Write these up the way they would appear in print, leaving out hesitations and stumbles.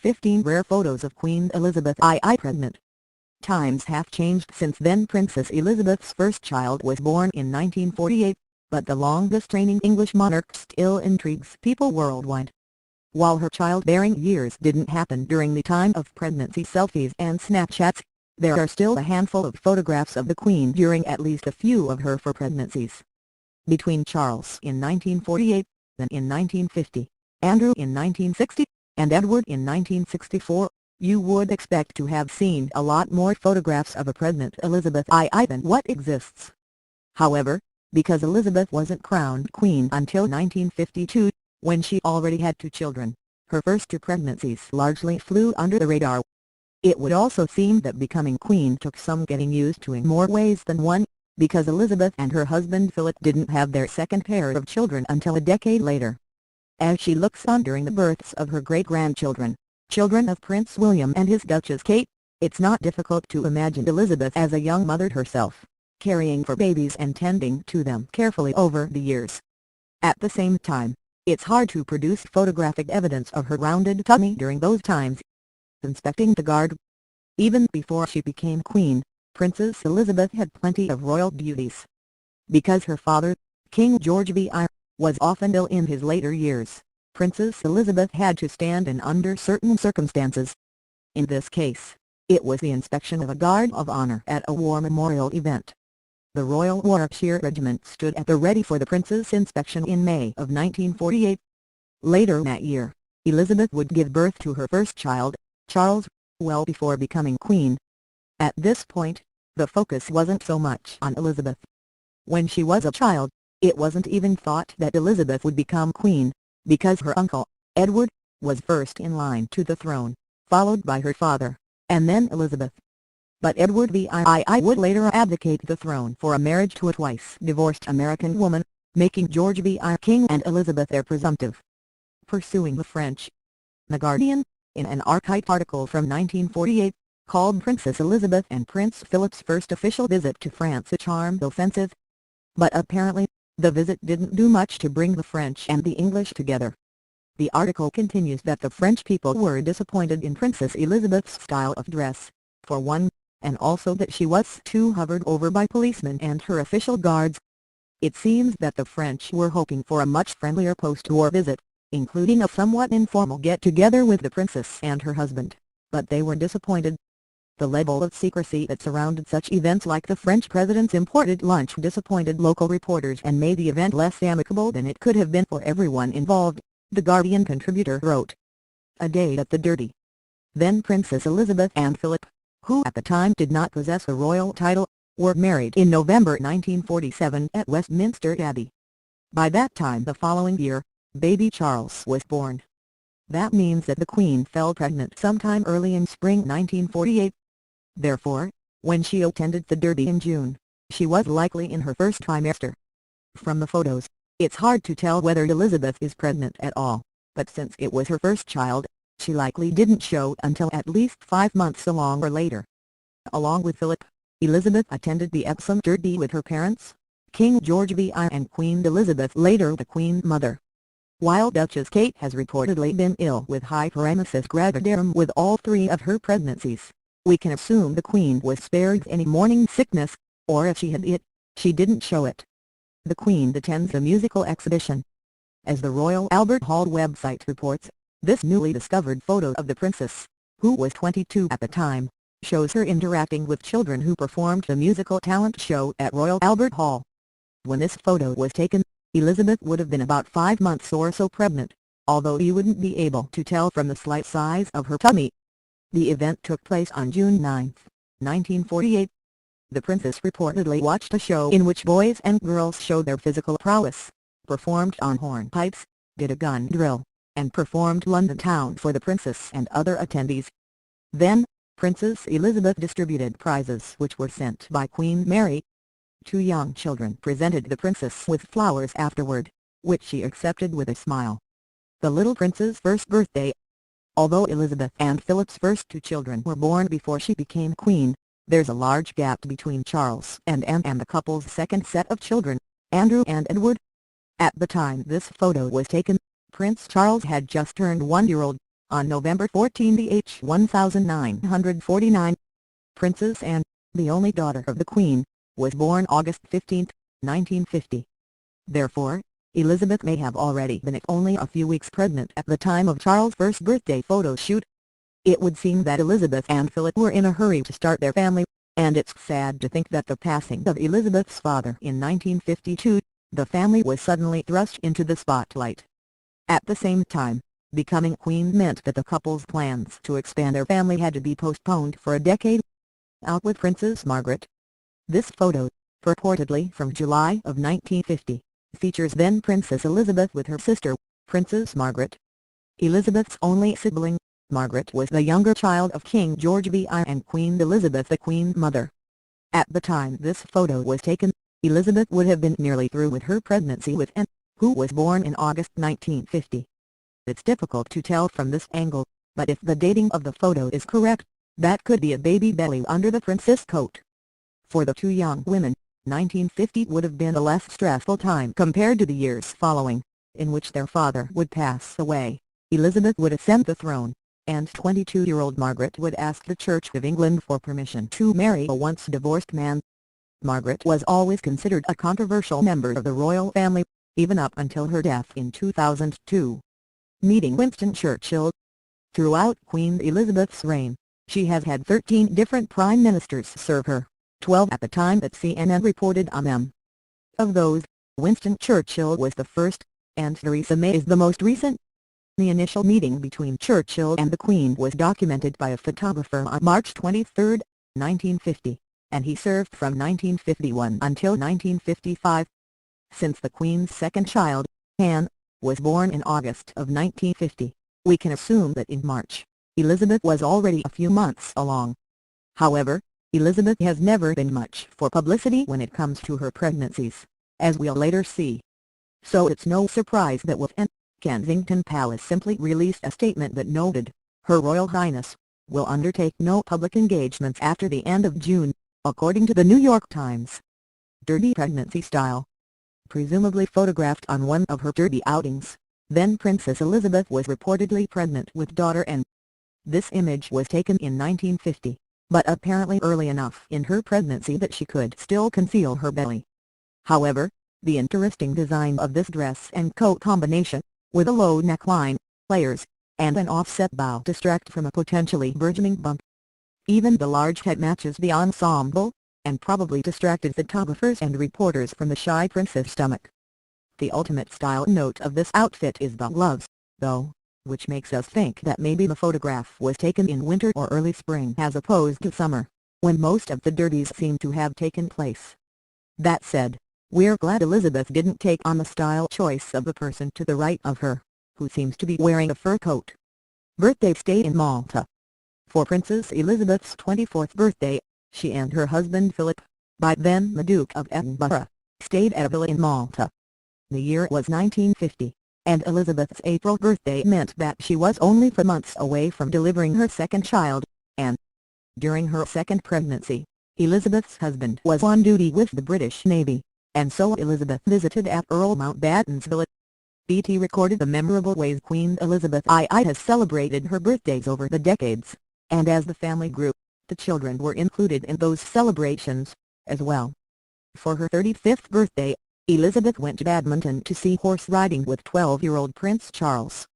15 Rare Photos of Queen Elizabeth II Pregnant. Times have changed since then. Princess Elizabeth's first child was born in 1948, but the longest-reigning English monarch still intrigues people worldwide. While her childbearing years didn't happen during the time of pregnancy selfies and Snapchats, there are still a handful of photographs of the Queen during at least a few of her four pregnancies. Between Charles in 1948, then in 1950, Andrew in 1960, and Edward in 1964, you would expect to have seen a lot more photographs of a pregnant Elizabeth II than what exists. However, because Elizabeth wasn't crowned queen until 1952, when she already had two children, her first two pregnancies largely flew under the radar. It would also seem that becoming queen took some getting used to in more ways than one, because Elizabeth and her husband Philip didn't have their second pair of children until a decade later. As she looks on during the births of her great-grandchildren, children of Prince William and his Duchess Kate, it's not difficult to imagine Elizabeth as a young mother herself, caring for babies and tending to them carefully over the years. At the same time, it's hard to produce photographic evidence of her rounded tummy during those times. Inspecting the guard. Even before she became queen, Princess Elizabeth had plenty of royal beauties. Because her father, King George VI, was often ill in his later years, Princess Elizabeth had to stand in under certain circumstances. In this case, it was the inspection of a guard of honor at a war memorial event. The Royal Warwickshire Regiment stood at the ready for the prince's inspection in May of 1948. Later that year, Elizabeth would give birth to her first child, Charles, well before becoming queen. At this point, the focus wasn't so much on Elizabeth. When she was a child, it wasn't even thought that Elizabeth would become queen, because her uncle, Edward, was first in line to the throne, followed by her father, and then Elizabeth. But Edward VI would later abdicate the throne for a marriage to a twice-divorced American woman, making George VI king and Elizabeth heir presumptive. Pursuing the French. The Guardian, in an archived article from 1948, called Princess Elizabeth and Prince Philip's first official visit to France a charmed offensive. But apparently, the visit didn't do much to bring the French and the English together. The article continues that the French people were disappointed in Princess Elizabeth's style of dress, for one, and also that she was too hovered over by policemen and her official guards. It seems that the French were hoping for a much friendlier post-war visit, including a somewhat informal get-together with the princess and her husband, but they were disappointed. The level of secrecy that surrounded such events like the French president's imported lunch disappointed local reporters and made the event less amicable than it could have been for everyone involved, the Guardian contributor wrote. A day at the dirty. Then Princess Elizabeth and Philip, who at the time did not possess a royal title, were married in November 1947 at Westminster Abbey. By that time the following year, baby Charles was born. That means that the Queen fell pregnant sometime early in spring 1948. Therefore, when she attended the Derby in June, she was likely in her first trimester. From the photos, it's hard to tell whether Elizabeth is pregnant at all, but since it was her first child, she likely didn't show until at least 5 months along or later. Along with Philip, Elizabeth attended the Epsom Derby with her parents, King George VI and Queen Elizabeth, later the Queen Mother. While Duchess Kate has reportedly been ill with hyperemesis gravidarum with all 3 of her pregnancies, we can assume the Queen was spared any morning sickness, or if she had it, she didn't show it. The Queen attends the musical exhibition. As the Royal Albert Hall website reports, this newly discovered photo of the princess, who was 22 at the time, shows her interacting with children who performed the musical talent show at Royal Albert Hall. When this photo was taken, Elizabeth would have been about 5 months or so pregnant, although you wouldn't be able to tell from the slight size of her tummy. The event took place on June 9, 1948. The princess reportedly watched a show in which boys and girls showed their physical prowess, performed on hornpipes, did a gun drill, and performed London Town for the princess and other attendees. Then, Princess Elizabeth distributed prizes which were sent by Queen Mary. 2 young children presented the princess with flowers afterward, which she accepted with a smile. The little prince's first birthday. Although Elizabeth and Philip's first 2 children were born before she became queen, there's a large gap between Charles and Anne and the couple's second set of children, Andrew and Edward. At the time this photo was taken, Prince Charles had just turned 1-year-old, on November 14 H. 1949. Princess Anne, the only daughter of the Queen, was born August 15, 1950. Therefore, Elizabeth may have already been only a few weeks pregnant at the time of Charles' first birthday photo shoot. It would seem that Elizabeth and Philip were in a hurry to start their family, and it's sad to think that the passing of Elizabeth's father in 1952, the family was suddenly thrust into the spotlight. At the same time, becoming queen meant that the couple's plans to expand their family had to be postponed for a decade. Out with Princess Margaret. This photo, purportedly from July of 1950, features then Princess Elizabeth with her sister, Princess Margaret. Elizabeth's only sibling, Margaret was the younger child of King George VI and Queen Elizabeth, the Queen Mother. At the time this photo was taken, Elizabeth would have been nearly through with her pregnancy with Anne, who was born in August 1950. It's difficult to tell from this angle, but if the dating of the photo is correct, that could be a baby belly under the princess coat. For the two young women, 1950 would have been a less stressful time compared to the years following, in which their father would pass away, Elizabeth would ascend the throne, and 22-year-old Margaret would ask the Church of England for permission to marry a once-divorced man. Margaret was always considered a controversial member of the royal family, even up until her death in 2002. Meeting Winston Churchill. Throughout Queen Elizabeth's reign, she has had 13 different prime ministers serve her, 12 at the time that CNN reported on them. Of those, Winston Churchill was the first, and Theresa May is the most recent. The initial meeting between Churchill and the Queen was documented by a photographer on March 23, 1950, and he served from 1951 until 1955. Since the Queen's second child, Anne, was born in August of 1950, we can assume that in March, Elizabeth was already a few months along. However, Elizabeth has never been much for publicity when it comes to her pregnancies, as we'll later see. So it's no surprise that Within Kensington Palace simply released a statement that noted, Her Royal Highness will undertake no public engagements after the end of June, according to the New York Times. Derby pregnancy style. Presumably photographed on one of her Derby outings, then Princess Elizabeth was reportedly pregnant with daughter Anne. This image was taken in 1950, but apparently early enough in her pregnancy that she could still conceal her belly. However, the interesting design of this dress and coat combination, with a low neckline, layers, and an offset bow distract from a potentially burgeoning bump. Even the large head matches the ensemble, and probably distracted photographers and reporters from the shy princess stomach. The ultimate style note of this outfit is the gloves, though, which makes us think that maybe the photograph was taken in winter or early spring as opposed to summer, when most of the derbies seem to have taken place. That said, we're glad Elizabeth didn't take on the style choice of the person to the right of her, who seems to be wearing a fur coat. Birthday stay in Malta. For Princess Elizabeth's 24th birthday, she and her husband Philip, by then the Duke of Edinburgh, stayed at a villa in Malta. The year was 1950, and Elizabeth's April birthday meant that she was only 4 months away from delivering her second child, Anne. During her second pregnancy, Elizabeth's husband was on duty with the British Navy, and so Elizabeth visited at Earl Mountbatten's villa. BT recorded the memorable ways Queen Elizabeth II has celebrated her birthdays over the decades, and as the family grew, the children were included in those celebrations, as well. For her 35th birthday, Elizabeth went to Badminton to see horse riding with 12-year-old Prince Charles.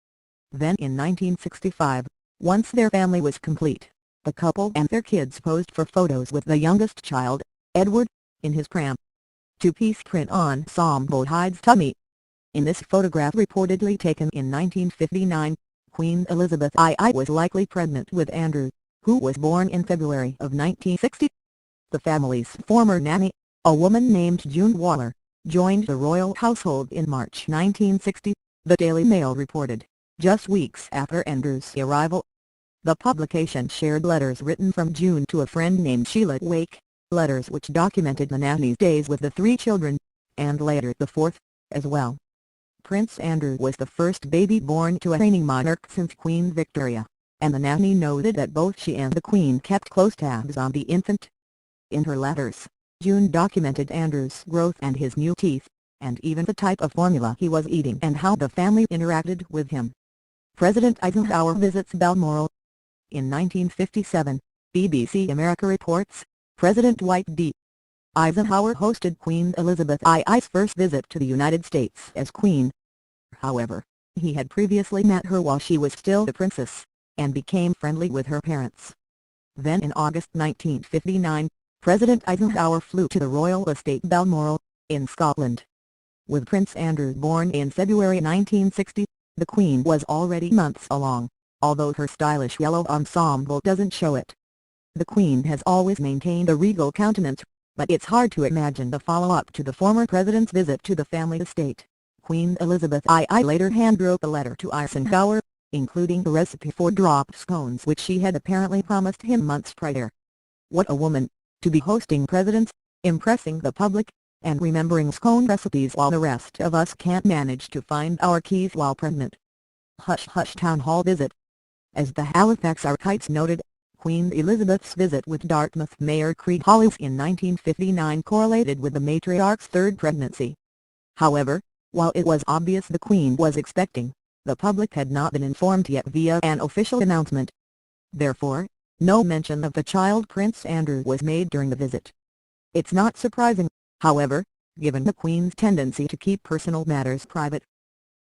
Then in 1965, once their family was complete, the couple and their kids posed for photos with the youngest child, Edward, in his pram. Two-piece print ensemble hides tummy. In this photograph reportedly taken in 1959, Queen Elizabeth II was likely pregnant with Andrew, who was born in February of 1960. The family's former nanny, a woman named June Waller, joined the royal household in March 1960, the Daily Mail reported, just weeks after Andrew's arrival. The publication shared letters written from June to a friend named Sheila Wake, letters which documented the nanny's days with the 3 children, and later the 4th, as well. Prince Andrew was the first baby born to a reigning monarch since Queen Victoria, and the nanny noted that both she and the Queen kept close tabs on the infant. In her letters, June documented Andrew's growth and his new teeth, and even the type of formula he was eating and how the family interacted with him. President Eisenhower visits Balmoral. In 1957, BBC America reports, President Dwight D. Eisenhower hosted Queen Elizabeth II's first visit to the United States as Queen. However, he had previously met her while she was still a princess, and became friendly with her parents. Then in August 1959, President Eisenhower flew to the royal estate Balmoral, in Scotland. With Prince Andrew born in February 1960, the Queen was already months along, although her stylish yellow ensemble doesn't show it. The Queen has always maintained a regal countenance, but it's hard to imagine the follow-up to the former president's visit to the family estate. Queen Elizabeth II later handwrote a letter to Eisenhower, including a recipe for dropped scones which she had apparently promised him months prior. What a woman, to be hosting presidents, impressing the public, and remembering scone recipes while the rest of us can't manage to find our keys while pregnant. Hush hush town hall visit. As the Halifax Archives noted, Queen Elizabeth's visit with Dartmouth Mayor Creed Hollis in 1959 correlated with the matriarch's third pregnancy. However, while it was obvious the Queen was expecting, the public had not been informed yet via an official announcement. Therefore, no mention of the child Prince Andrew was made during the visit. It's not surprising, however, given the Queen's tendency to keep personal matters private.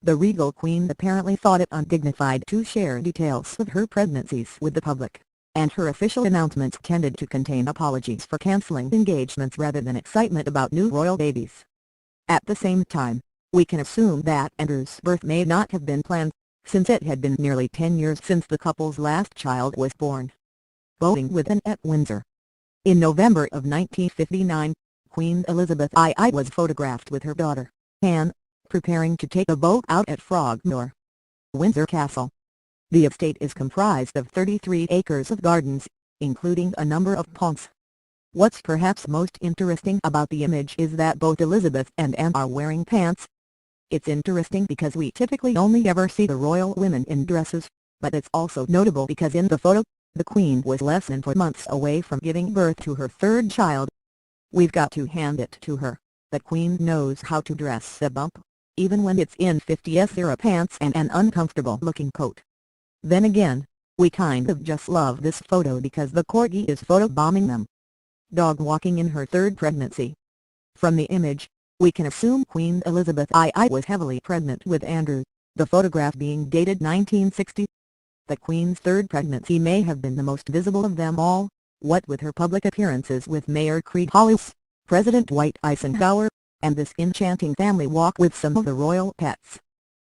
The regal Queen apparently thought it undignified to share details of her pregnancies with the public, and her official announcements tended to contain apologies for cancelling engagements rather than excitement about new royal babies. At the same time, we can assume that Andrew's birth may not have been planned, since it had been nearly 10 years since the couple's last child was born. Boating with Anne at Windsor. In November of 1959, Queen Elizabeth II was photographed with her daughter, Anne, preparing to take a boat out at Frogmore, Windsor Castle. The estate is comprised of 33 acres of gardens, including a number of ponds. What's perhaps most interesting about the image is that both Elizabeth and Anne are wearing pants. It's interesting because we typically only ever see the royal women in dresses, but it's also notable because in the photo, the Queen was less than 4 months away from giving birth to her third child. We've got to hand it to her, the Queen knows how to dress a bump, even when it's in 50s era pants and an uncomfortable looking coat. Then again, we kind of just love this photo because the corgi is photobombing them. Dog walking in her third pregnancy. From the image, we can assume Queen Elizabeth II was heavily pregnant with Andrew, the photograph being dated 1960. The Queen's third pregnancy may have been the most visible of them all, what with her public appearances with Mayor Creed Hollis, President Dwight Eisenhower, and this enchanting family walk with some of the royal pets.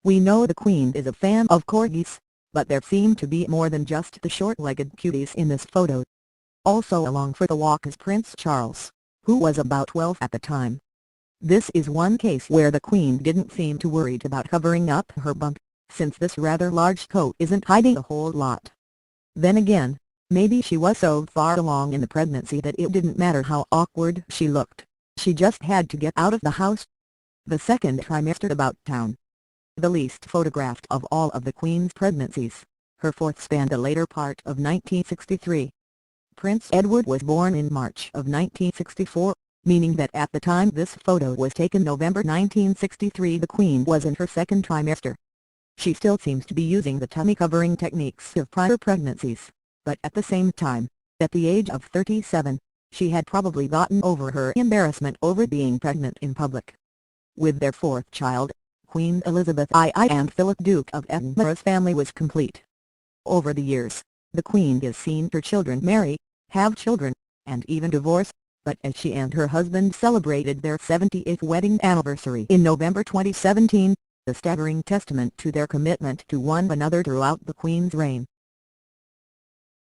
We know the Queen is a fan of corgis, but there seem to be more than just the short-legged cuties in this photo. Also along for the walk is Prince Charles, who was about 12 at the time. This is one case where the Queen didn't seem too worried about covering up her bump, since this rather large coat isn't hiding a whole lot. Then again, maybe she was so far along in the pregnancy that it didn't matter how awkward she looked, she just had to get out of the house. The second trimester about town. The least photographed of all of the Queen's pregnancies, her fourth spanned the later part of 1963. Prince Edward was born in March of 1964, meaning that at the time this photo was taken November 1963 the Queen was in her second trimester. She still seems to be using the tummy covering techniques of prior pregnancies, but at the same time, at the age of 37, she had probably gotten over her embarrassment over being pregnant in public. With their fourth child, Queen Elizabeth II and Philip Duke of Edinburgh's family was complete. Over the years, the Queen has seen her children marry, have children, and even divorce, but as she and her husband celebrated their 70th wedding anniversary in November 2017, a staggering testament to their commitment to one another throughout the Queen's reign.